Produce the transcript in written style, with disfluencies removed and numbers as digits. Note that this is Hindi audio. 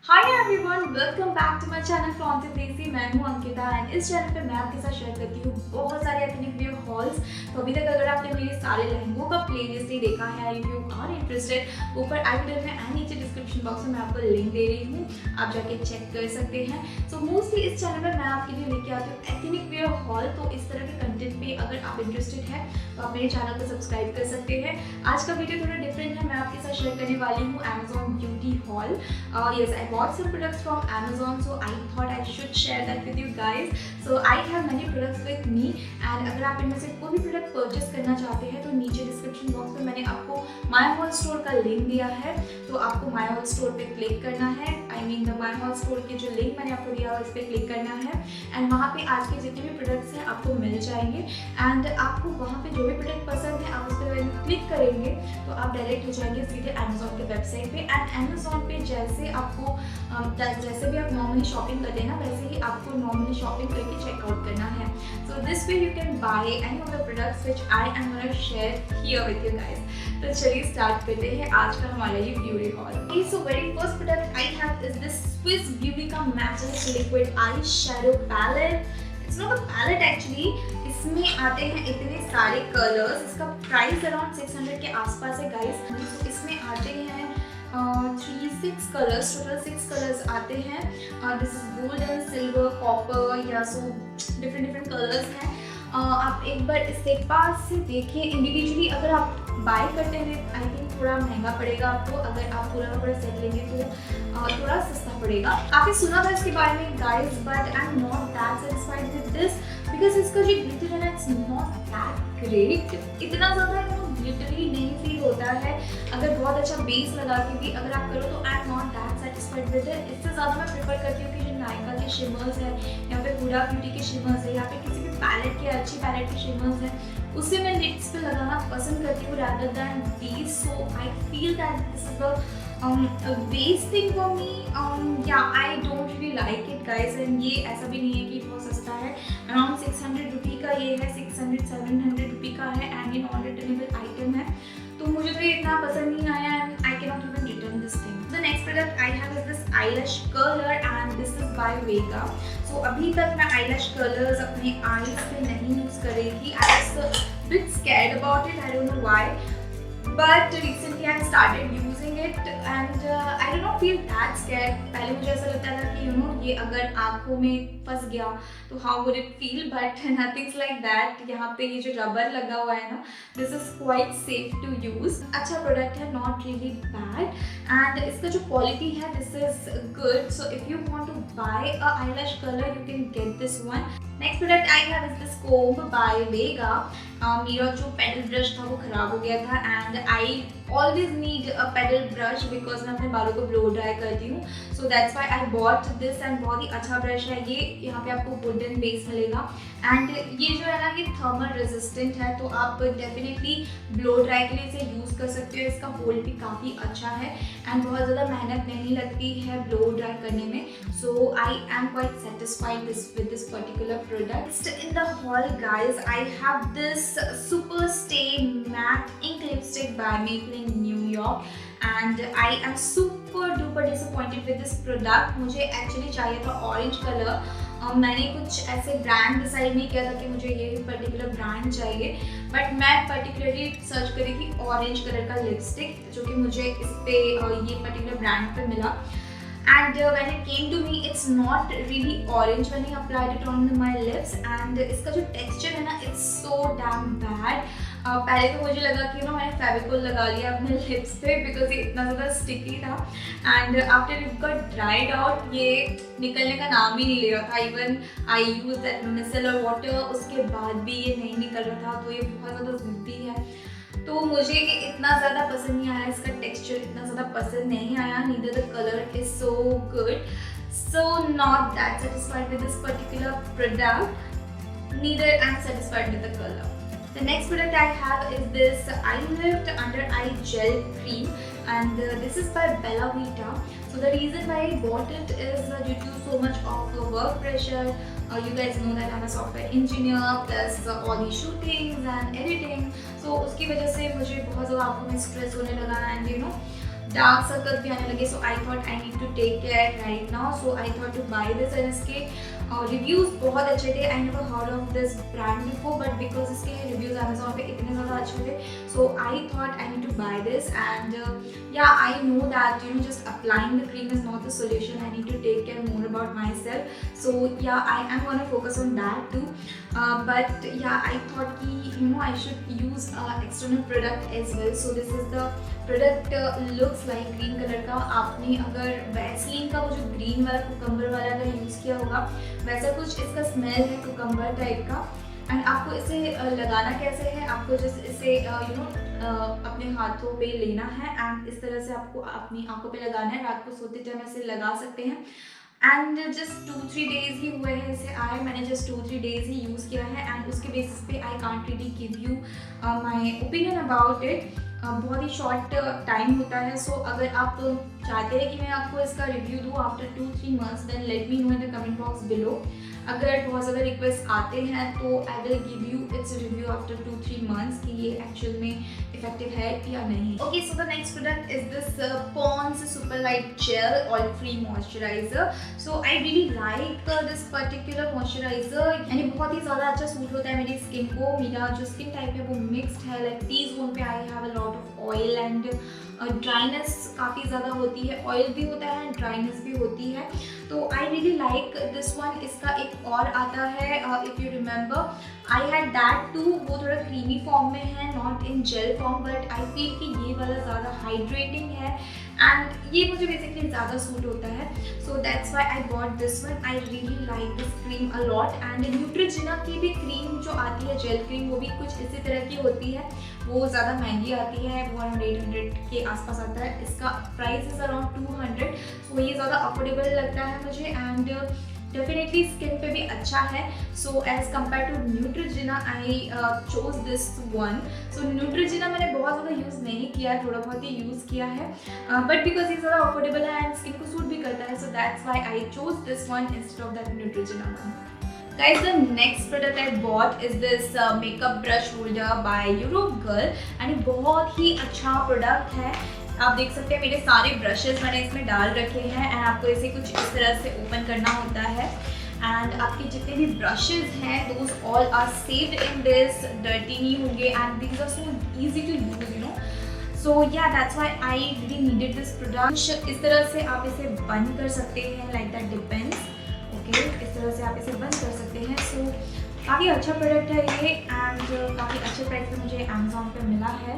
Hi everyone, welcome back to my channel Frantic Desi. मैं हूं अंकिता एंड इस चैनल पे मैं आपके साथ शेयर करती हूँ बहुत सारे एथनिक वेयर हॉल्स। तो अभी तक अगर आपने मेरे सारे लहंगों का प्लेलिस्ट नहीं देखा है, इफ यू आर इंटरेस्टेड, ऊपर आई बटन में एंड नीचे डिस्क्रिप्शन बॉक्स में मैं आपको लिंक दे रही हूँ, आप जाके चेक कर सकते हैं। सो मोस्टली इस चैनल में मैं आपके लिए लेके आती हूँ एथनिक वेयर हॉल। तो इस तरह के कंटेंट पे अगर आप इंटरेस्टेड है तो आप मेरे चैनल को सब्सक्राइब कर सकते हैं। आज का वीडियो थोड़ा डिफरेंट है, मैं आपके साथ शेयर करने वाली हूँ Amazon beauty hall. Yes, I bought some products from Amazon, so I thought I should share that with you guys. So I have many products with me, and अगर आप इनमें से कोई भी प्रोडक्ट परचेस करना चाहते हैं तो नीचे डिस्क्रिप्शन बॉक्स में मैंने आपको माय हॉल स्टोर का लिंक दिया है। तो आपको माय हॉल स्टोर पे क्लिक करना है, I mean the my hall store के जो लिंक मैंने आपको दिया है उस पर क्लिक करना है एंड वहाँ पे आज के जितने भी प्रोडक्ट्स हैं आपको मिल जाएंगे। एंड आपको वहाँ पे जो भी प्रोडक्ट पसंद है आप उस पर क्लिक करेंगे तो आप डायरेक्ट हो जाएंगे सीधे अमेजोन के वेबसाइट पे। एंड अमेजोन पे जैसे आपको जैसे भी आप नॉर्मली शॉपिंग करते हैं ना, वैसे ही आपको नॉर्मली शॉपिंग करके चेकआउट करना है। So this way you can buy any of the products which I am gonna share here with you guys. तो चलिए स्टार्ट करते हैं आज का हमारा ये beauty haul. So very first product I have is this Swiss Beauty का matching liquid eyeshadow palette. It's not a palette actually, इसमें आते हैं इतने सारे कलर्स। इसका प्राइस अराउंड 600 के आसपास है गाइस। तो इसमें आते हैं 6 कलर्स, टोटल 6 कलर्स आते हैं। This is golden, silver, copper या सो डिफरेंट कलर्स हैं। आप एक बार इसके पास से देखिए इंडिविजुअली। अगर आप बाय करते हैं आई थिंक थोड़ा महंगा पड़ेगा आपको, अगर आप पूरा का पूरा सेट लेंगे तो थोड़ा सस्ता पड़ेगा। आपने सुना था इसके बारे में guys, but I am not that satisfied with this because इसका जो ग्लिटर है ना इट्स नॉट दैट ग्रेट। इतना ज़्यादा ग्लिटरी नहीं फील होता है। अगर बहुत अच्छा बेस लगा के भी अगर आप करो तो I am not that satisfied with it. इससे ज़्यादा मैं प्रेफर करती हूँ कि जो नायका के शिमर्स है या फिर हुडा ब्यूटी के शिमर्स है या फिर किसी भी पैलेट के अच्छी पैलेट के शिमर्स हैं उससे मैं लिप्स पे लगाना पसंद करती हूँ rather than these. So I feel that this is the base thing for me. Yeah, I don't really like it guys. And ये ऐसा भी नहीं है कि बहुत सस्ता है, अराउंड 600 रुपी का ये है, 600-700 रुपी का है एंड ये नॉन रिटर्नेबल आइटम है। तो मुझे तो ये इतना पसंद नहीं आया and I can not even return this thing. The next product I have is this eyelash curler and this is by Vega. So अभी तक मैं आईलैश कर्लर्स अपने आईज पे नहीं यूज कर रही थी। I was bit scared about it, I don't know why, but recently I started using it and I do not feel that scared. पहले मुझे ऐसा लगता था कि ये अगर आँखों में फंस गया तो how would it feel, but nothing's like that. यहाँ पे ये जो रबर लगा हुआ है ना, this is quite safe to use. अच्छा प्रोडक्ट है, not really bad, and इसका जो क्वालिटी है this is good. So if you want to buy a eyelash color you can get this one. Next product I have is this comb by Vega. मेरा जो पेडल ब्रश था वो खराब हो गया था and I always need a pedal brush because मैं अपने बालों को ब्लो ड्राई करती हूँ। सो that's why I bought this and बहुत ही अच्छा ब्रश है ये। यहाँ पे आपको वुडन बेस मिलेगा एंड ये जो है ना ये थर्मल रेजिस्टेंट है, तो आप डेफिनेटली ब्लो ड्राई के लिए इसे यूज़ कर सकते हो। इसका होल्ड भी काफ़ी अच्छा है एंड बहुत ज़्यादा मेहनत नहीं लगती है ब्लो ड्राई करने में। So I am quite satisfied with this particular product. In the haul guys, I have this Super Stay Matte Ink Lipstick by Maybelline New York and I am super duper disappointed with this product. मुझे actually चाहिए था ऑरेंज कलर। मैंने कुछ ऐसे ब्रांड डिसाइड नहीं किया था कि मुझे ये पर्टिकुलर ब्रांड चाहिए, बट मैं पर्टिकुलरली सर्च करी थी ऑरेंज कलर का लिपस्टिक जो कि मुझे इस पे ये पर्टिकुलर ब्रांड पे मिला। And when it came to me, it's not really orange when I applied it on my lips. And इसका जो texture है ना, it's so damn bad. पहले तो मुझे लगा कि मैंने फेविकोल लगा लिया अपने लिप्स पे बिकॉज ये इतना ज़्यादा स्टिकी था and after it got dried out ये निकलने का नाम ही नहीं ले रहा था। Even I use that micellar water, उसके बाद भी ये नहीं निकल रहा था। तो ये बहुत ज़्यादा ज़िद्दी है, तो मुझे ये इतना ज़्यादा पसंद नहीं आया। इसका टेक्सचर इतना ज़्यादा पसंद नहीं आया। Neither the colour is so good, so not that satisfied with this particular product, neither I am satisfied with the colour. The next product I have is this Eye Lift Under Eye Gel Cream and this is by Bella Vita. So the reason why I bought it is due to so much of work pressure. You guys know that I'm a software engineer plus all the shootings and editing. So उसकी वजह से मुझे बहुत ज़्यादा आँखों में स्ट्रेस होने लगा एंड डार्क सर्कल्स भी आने लगे, so I thought I need to take care right now, so I thought to buy this. And इसके रिव्यूज़ बहुत अच्छे थे। I never heard of this brand before, but because इसके रिव्यूज़ अमेजोन पे इतने ज़्यादा अच्छे थे, so I thought I need to buy this. And yeah, I know that just applying the cream is not the solution. I need to take care more about myself, so yeah, I am gonna focus on that too. But yeah, I thought ki I should use external product as well. So this is the product, looks like green color का। आपने अगर वैसलीन का वो जो ग्रीन वाला कुकम्बर वाला अगर यूज़ किया होगा, वैसा कुछ इसका स्मेल है कुकम्बर टाइप का। एंड आपको इसे लगाना कैसे है, आपको जस्ट इसे अपने हाथों पे लेना है एंड इस तरह से आपको अपनी आंखों पे लगाना है। रात को सोते टाइम ऐसे लगा सकते हैं। एंड जस्ट 2-3 डेज ही हुए हैं इसे आए, मैंने जस्ट 2-3 डेज ही यूज़ किया है एंड उसके बेसिस पे I can't really give you my opinion about it. बहुत ही शॉर्ट टाइम होता है, सो अगर आप चाहते हैं कि मैं आपको इसका रिव्यू दूँ after 2-3 months, then let me know in the comment box below. अगर बहुत ज़्यादा रिक्वेस्ट आते हैं तो I will give you its review after 2-3 months कि ये एक्चुअल में इफेक्टिव है या नहीं। Okay, so the next product is this Pond's super light gel oil free moisturiser. So I really like this particular moisturiser, यानी बहुत ही ज़्यादा अच्छा सूट होता है मेरी स्किन को। मेरा जो स्किन टाइप है वो मिक्सड है, लाइक टी जोन पे I have a lot of oil and dryness काफ़ी ज़्यादा होती है, ऑयल भी होता है एंड ड्राइनेस भी होती है, तो I really like this one. इसका एक और आता है, if you remember I had that too, वो थोड़ा क्रीमी फॉर्म में है, not in gel form, but I feel कि ये वाला ज़्यादा हाइड्रेटिंग है एंड ये मुझे बेसिकली ज़्यादा सूट होता है, so that's why I got this one. I really like this cream a lot. And Neutrogena की भी क्रीम जो आती है जेल क्रीम, वो भी कुछ इसी तरह की होती है, वो ज़्यादा महंगी आती है, वो अराउंड 800 के आसपास आता है। इसका प्राइस इज़ अराउंड 200, सो ये ज़्यादा अफोर्डेबल लगता है मुझे एंड डेफिनेटली स्किन पे भी अच्छा है। So as compare to Neutrogena I chose this one. So Neutrogena मैंने बहुत ज़्यादा यूज़ नहीं किया है, थोड़ा बहुत ही यूज़ किया है, बट बिकॉज ये ज़्यादा अफोर्डेबल है एंड स्किन को सूट भी करता है, so that's why I chose this one instead of that Neutrogena one. Guys, the next product I bought is this makeup brush holder by Eurogirl and ये बहुत ही अच्छा प्रोडक्ट है। आप देख सकते हैं मेरे सारे ब्रशेस मैंने इसमें डाल रखे हैं एंड आपको इसे कुछ इस तरह से ओपन करना होता है एंड आपके जितने भी ब्रशेस हैं those all are saved in this, dirty नहीं होंगे and these are so easy to use so yeah that's why I really needed this product. इस तरह से आप इसे बंद कर सकते हैं, लाइक दैट डिपेंड्स। ओके, इस तरह से आप इसे बंद कर सकते हैं। सो काफ़ी अच्छा प्रोडक्ट है ये एंड काफ़ी अच्छे प्राइस पे मुझे अमेजोन पे मिला है।